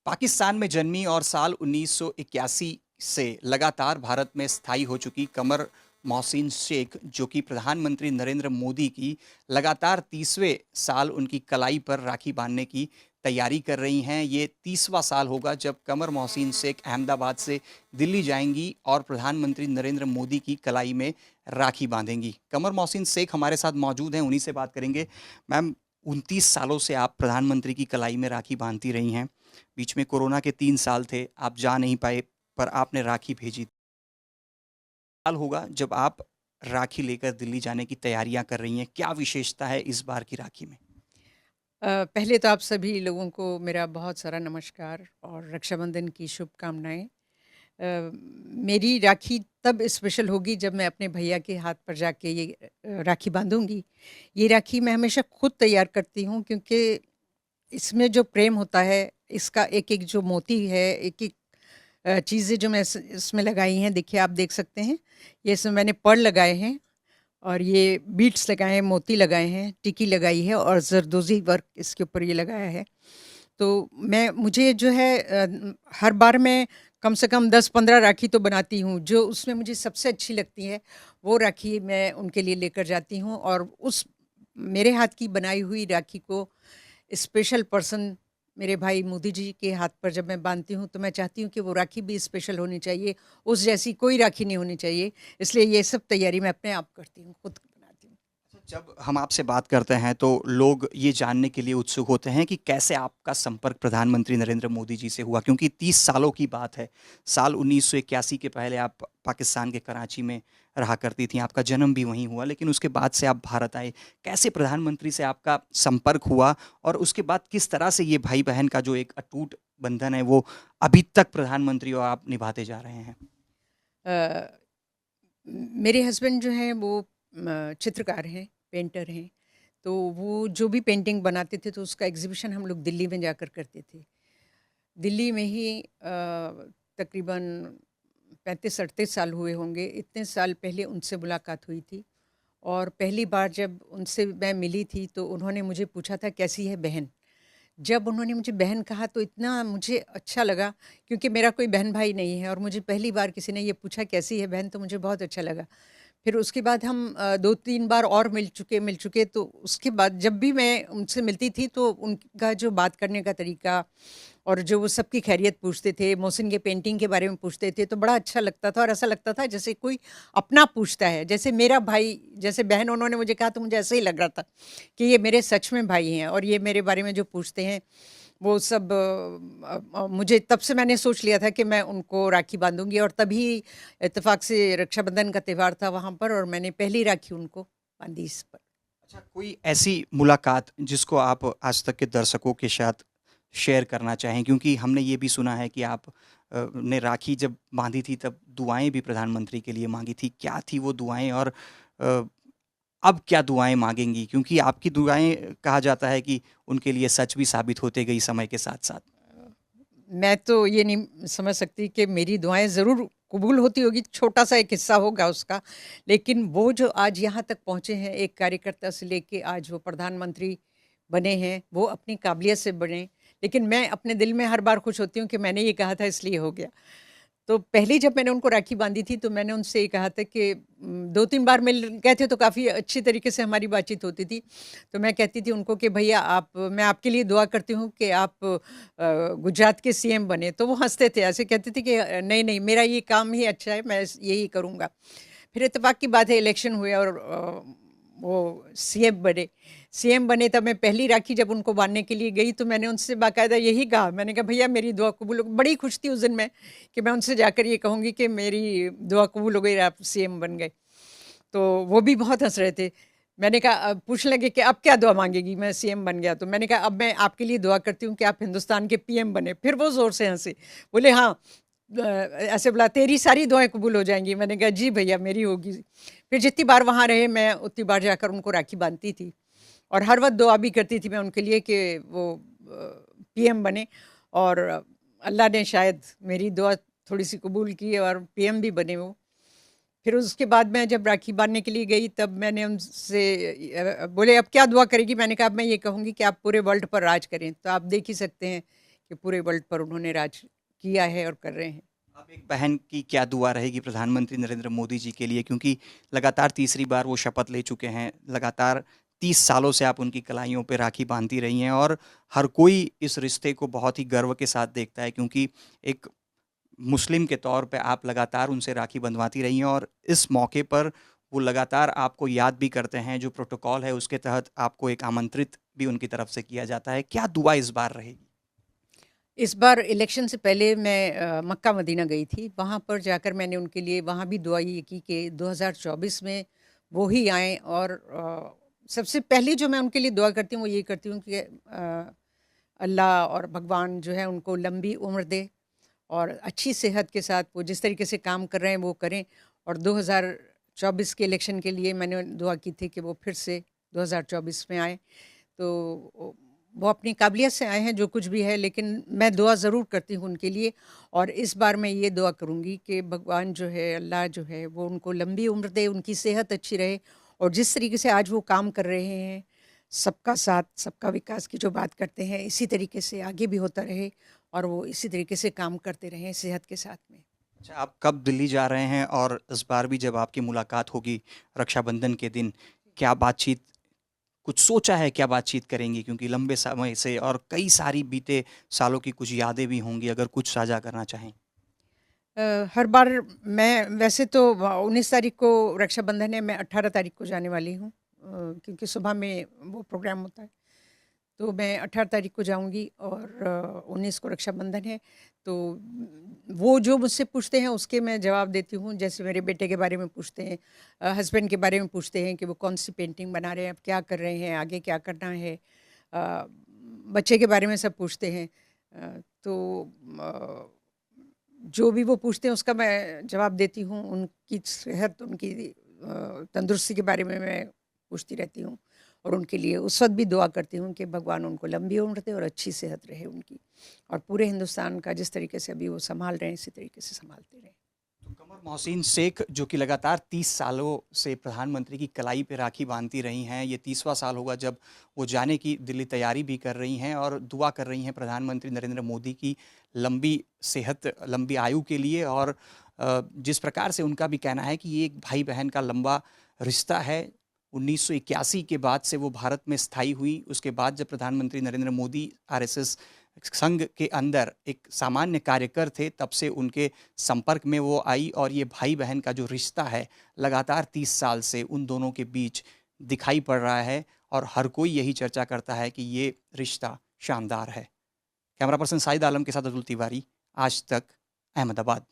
पाकिस्तान में जन्मी और साल 1981 से लगातार भारत में स्थायी हो चुकी कमर मोहसिन शेख, जो कि प्रधानमंत्री नरेंद्र मोदी की लगातार 30वें साल उनकी कलाई पर राखी बांधने की तैयारी कर रही हैं। ये 30वां साल होगा जब कमर मोहसिन शेख अहमदाबाद से दिल्ली जाएंगी और प्रधानमंत्री नरेंद्र मोदी की कलाई में राखी बांधेंगी। कमर मोहसिन शेख हमारे साथ मौजूद हैं, उन्हीं से बात करेंगे। मैम, 29 सालों से आप प्रधानमंत्री की कलाई में राखी बांधती रही हैं। बीच में कोरोना के 3 साल थे, आप जा नहीं पाए, पर आपने राखी भेजी। साल होगा जब आप राखी लेकर दिल्ली जाने की तैयारियां कर रही हैं। क्या विशेषता है इस बार की राखी में? पहले तो आप सभी लोगों को मेरा बहुत सारा नमस्कार और रक्षाबंधन की शुभकामनाएँ। मेरी राखी तब स्पेशल होगी जब मैं अपने भैया के हाथ पर जाके ये राखी बांधूँगी। ये राखी मैं हमेशा खुद तैयार करती हूँ, क्योंकि इसमें जो प्रेम होता है, इसका एक-एक जो मोती है, एक-एक चीज़ें जो मैं इसमें लगाई हैं, देखिए आप देख सकते हैं। ये इसमें मैंने पर्ल लगाए हैं और ये बीड्स लगाए हैं, मोती लगाए हैं, टिकी लगाई है और ज़रदोज़ी वर्क इसके ऊपर ये लगाया है। तो मुझे जो है हर बार मैं कम से कम 10-15 राखी तो बनाती हूँ, जो उसमें मुझे सबसे अच्छी लगती है, वो राखी मैं उनके लिए लेकर जाती हूँ और उस मेरे हाथ की बनाई हुई राखी को स्पेशल पर्सन मेरे भाई मोदी जी के हाथ पर जब मैं बांधती हूँ, तो मैं चाहती हूँ कि वो राखी भी स्पेशल होनी चाहिए, उस जैसी कोई राखी नहीं होनी चाहिए। इसलिए ये सब तैयारी मैं अपने आप करती हूँ, खुद बनाती हूँ। जब हम आपसे बात करते हैं तो लोग ये जानने के लिए उत्सुक होते हैं कि कैसे आपका संपर्क प्रधानमंत्री नरेंद्र मोदी जी से हुआ, क्योंकि 30 सालों की बात है। साल 1981 के पहले आप पाकिस्तान के कराची में रहा करती थी, आपका जन्म भी वहीं हुआ, लेकिन उसके बाद से आप भारत आए। कैसे प्रधानमंत्री से आपका संपर्क हुआ और उसके बाद किस तरह से ये भाई बहन का जो एक अटूट बंधन है वो अभी तक प्रधानमंत्री और आप निभाते जा रहे हैं? अ, मेरे हस्बैंड जो हैं वो चित्रकार हैं, पेंटर हैं। तो वो जो भी पेंटिंग बनाते थे, तो उसका एग्ज़िबिशन हम लोग दिल्ली में जाकर करते थे। दिल्ली में ही तकरीबन 35-38 साल हुए होंगे, इतने साल पहले उनसे मुलाकात हुई थी। और पहली बार जब उनसे मैं मिली थी, तो उन्होंने मुझे पूछा था, कैसी है बहन? जब उन्होंने मुझे बहन कहा, तो इतना मुझे अच्छा लगा, क्योंकि मेरा कोई बहन-भाई नहीं है और मुझे पहली बार किसी ने ये पूछा, कैसी है बहन? तो मुझे बहुत अच्छा लगा। फिर उसके बाद हम 2-3 बार और मिल चुके, तो उसके बाद जब भी मैं उनसे मिलती थी, तो उनका जो बात करने का तरीका और जो वो सबकी खैरियत पूछते थे, मोहसिन के पेंटिंग के बारे में पूछते थे, तो बड़ा अच्छा लगता था और ऐसा लगता था जैसे कोई अपना पूछता है, जैसे मेरा भाई, जैसे बहन उन्होंने मुझे कहा, तो मुझे ऐसा ही लग रहा था कि ये मेरे सच में भाई हैं और ये मेरे बारे में जो पूछते हैं, वो सब मुझे तब से मैंने सोच लिया था कि मैं उनको राखी बाँधूँगी और तभी इत्तेफ़ाक से रक्षाबंधन का त्योहार था वहाँ पर और मैंने पहली राखी उनको बाँधी इस पर। अच्छा, कोई ऐसी मुलाकात जिसको आप आज तक के दर्शकों के साथ शेयर करना चाहें? क्योंकि हमने ये भी सुना है कि आप ने राखी जब बांधी थी तब दुआएं भी प्रधानमंत्री के लिए मांगी थी। क्या थी वो दुआएं और अ, अब क्या दुआएं मांगेंगी? क्योंकि आपकी दुआएं कहा जाता है कि उनके लिए सच भी साबित होते गई समय के साथ साथ। मैं तो ये नहीं समझ सकती कि मेरी दुआएँ ज़रूर कबूल होती होगी, छोटा-सा एक हिस्सा होगा उसका। लेकिन वो जो आज यहाँ तक पहुँचे हैं, एक कार्यकर्ता से लेके आज वो प्रधानमंत्री बने हैं, वो अपनी काबिलियत से बने। लेकिन मैं अपने दिल में हर बार खुश होती हूँ कि मैंने ये कहा था इसलिए हो गया। तो पहली जब मैंने उनको राखी बाँधी थी, तो मैंने उनसे ये कहा था कि 2-3 बार मिल गए थे, तो काफ़ी अच्छी तरीके से हमारी बातचीत होती थी। तो मैं कहती थी उनको कि भैया, मैं आपके लिए दुआ करती हूँ कि आप गुजरात के सीएम बने। तो वो हँसते थे, ऐसे कहते थे कि नहीं, नहीं, मेरा ये काम ही अच्छा है, मैं यही करूँगा। फिर इत्तेफ़ाक की बात है, इलेक्शन हुए और वो सीएम बने, तब मैं पहली राखी जब उनको बाँधने के लिए गई, तो मैंने उनसे बाकायदा यही कहा, मैंने कहा भैया मेरी दुआ कबूल हो। बड़ी खुश थी उस दिन मैं कि मैं उनसे जाकर ये कहूँगी कि मेरी दुआ कबूल हो गई, आप सीएम बन गए। तो वो भी बहुत हँस रहे थे। मैंने कहा, पूछने लगे कि अब क्या दुआ माँगेगी? मैं सीएम बन गया तो मैंने कहा, अब मैं आपके लिए दुआ करती हूँ कि आप हिंदुस्तान के पीएम बने। फिर वो ज़ोर से हँसे, बोले हाँ, ऐसे बोला, तेरी सारी दुआएँ कबूल हो जाएँगी। मैंने कहा जी भैया, मेरी होगी। फिर जितनी बार वहाँ रहे, मैं उतनी बार जाकर उनको राखी बाँधती थी और हर वक़्त दुआ भी करती थी मैं उनके लिए कि वो पीएम बने और अल्लाह ने शायद मेरी दुआ थोड़ी-सी कबूल की और पीएम भी बने वो। फिर उसके बाद मैं जब राखी बाँधने के लिए गई, तब मैंने उनसे बोले अब क्या दुआ करेगी? मैंने कहा, अब मैं ये कहूँगी कि आप पूरे वर्ल्ड पर राज करें। तो आप देख ही सकते हैं कि पूरे वर्ल्ड पर उन्होंने राज किया है और कर रहे हैं। अब एक बहन की क्या दुआ रहेगी प्रधानमंत्री नरेंद्र मोदी जी के लिए, क्योंकि लगातार तीसरी बार वो शपथ ले चुके हैं, लगातार 30 सालों से आप उनकी कलाइयों पे राखी बांधती रही हैं और हर कोई इस रिश्ते को बहुत ही गर्व के साथ देखता है, क्योंकि एक मुस्लिम के तौर पे आप लगातार उनसे राखी बंधवाती रही हैं और इस मौके पर वो लगातार आपको याद भी करते हैं। जो प्रोटोकॉल है उसके तहत आपको एक आमंत्रित भी उनकी तरफ से किया जाता है। क्या दुआ इस बार रहेगी? इस बार इलेक्शन से पहले मैं मक्का मदीना गई थी। वहाँ पर जाकर मैंने उनके लिए वहाँ भी दुआ ये की कि 2024 में वो ही आएँ और सबसे पहली जो मैं उनके लिए दुआ करती हूँ वो ये करती हूँ कि अल्लाह और भगवान जो है उनको लंबी उम्र दे और अच्छी सेहत के साथ वो जिस तरीके से काम कर रहे हैं वो करें। और 2024 के इलेक्शन के लिए मैंने दुआ की थी कि वो फिर से 2024 में आए। तो वो अपनी काबिलियत से आए हैं जो कुछ भी है, लेकिन मैं दुआ ज़रूर करती हूँ उनके लिए। और इस बार मैं ये दुआ करूँगी कि भगवान जो है, अल्लाह जो है, वो उनको लंबी उम्र दे, उनकी सेहत अच्छी रहे और जिस तरीके से आज वो काम कर रहे हैं, सबका साथ, सबका विकास की जो बात करते हैं, इसी तरीके से आगे भी होता रहे और वो इसी तरीके से काम करते रहें सेहत के साथ में। अच्छा, आप कब दिल्ली जा रहे हैं और इस बार भी जब आपकी मुलाकात होगी रक्षाबंधन के दिन, क्या बातचीत कुछ सोचा है, क्या बातचीत करेंगी? क्योंकि लंबे समय से और कई सारी बीते सालों की कुछ यादें भी होंगी, अगर कुछ साझा करना चाहें। हर बार मैं वैसे तो 19 तारीख को रक्षाबंधन है, मैं 18 तारीख को जाने वाली हूँ क्योंकि सुबह में वो प्रोग्राम होता है। तो मैं 18 तारीख को जाऊँगी और 19 को रक्षाबंधन है। तो वो जो मुझसे पूछते हैं उसके मैं जवाब देती हूँ। जैसे मेरे बेटे के बारे में पूछते हैं, हस्बैंड के बारे में पूछते हैं कि वो कौन-सी पेंटिंग बना रहे हैं, अब क्या कर रहे हैं, आगे क्या करना है। बच्चे के बारे में सब पूछते हैं। तो जो भी वो पूछते हैं उसका मैं जवाब देती हूँ। उनकी सेहत, उनकी तंदुरुस्ती के बारे में मैं पूछती रहती हूँ और उनके लिए उस वक़्त भी दुआ करती हूँ कि भगवान उनको लंबी उम्र दे और अच्छी सेहत रहे उनकी और पूरे हिंदुस्तान का जिस तरीके से अभी वो सँभाल रहे हैं, इसी तरीके से सँभालते रहें। तो कमर मोहसिन शेख जो कि लगातार 30 सालों से प्रधानमंत्री की कलाई पे राखी बांधती रही हैं, ये 30वां साल होगा जब वो जाने की दिल्ली तैयारी भी कर रही हैं और दुआ कर रही हैं प्रधानमंत्री नरेंद्र मोदी की लंबी सेहत, लंबी आयु के लिए। और जिस प्रकार से उनका भी कहना है कि ये एक भाई बहन का लंबा रिश्ता है। 1981 के बाद से वो भारत में स्थायी हुई। उसके बाद जब प्रधानमंत्री नरेंद्र मोदी आरएसएस संघ के अंदर एक सामान्य कार्यकर थे, तब से उनके संपर्क में वो आई और ये भाई बहन का जो रिश्ता है लगातार 30 साल से उन दोनों के बीच दिखाई पड़ रहा है और हर कोई यही चर्चा करता है कि ये रिश्ता शानदार है। कैमरा पर्सन साइद आलम के साथ अतुल तिवारी, आज तक, अहमदाबाद।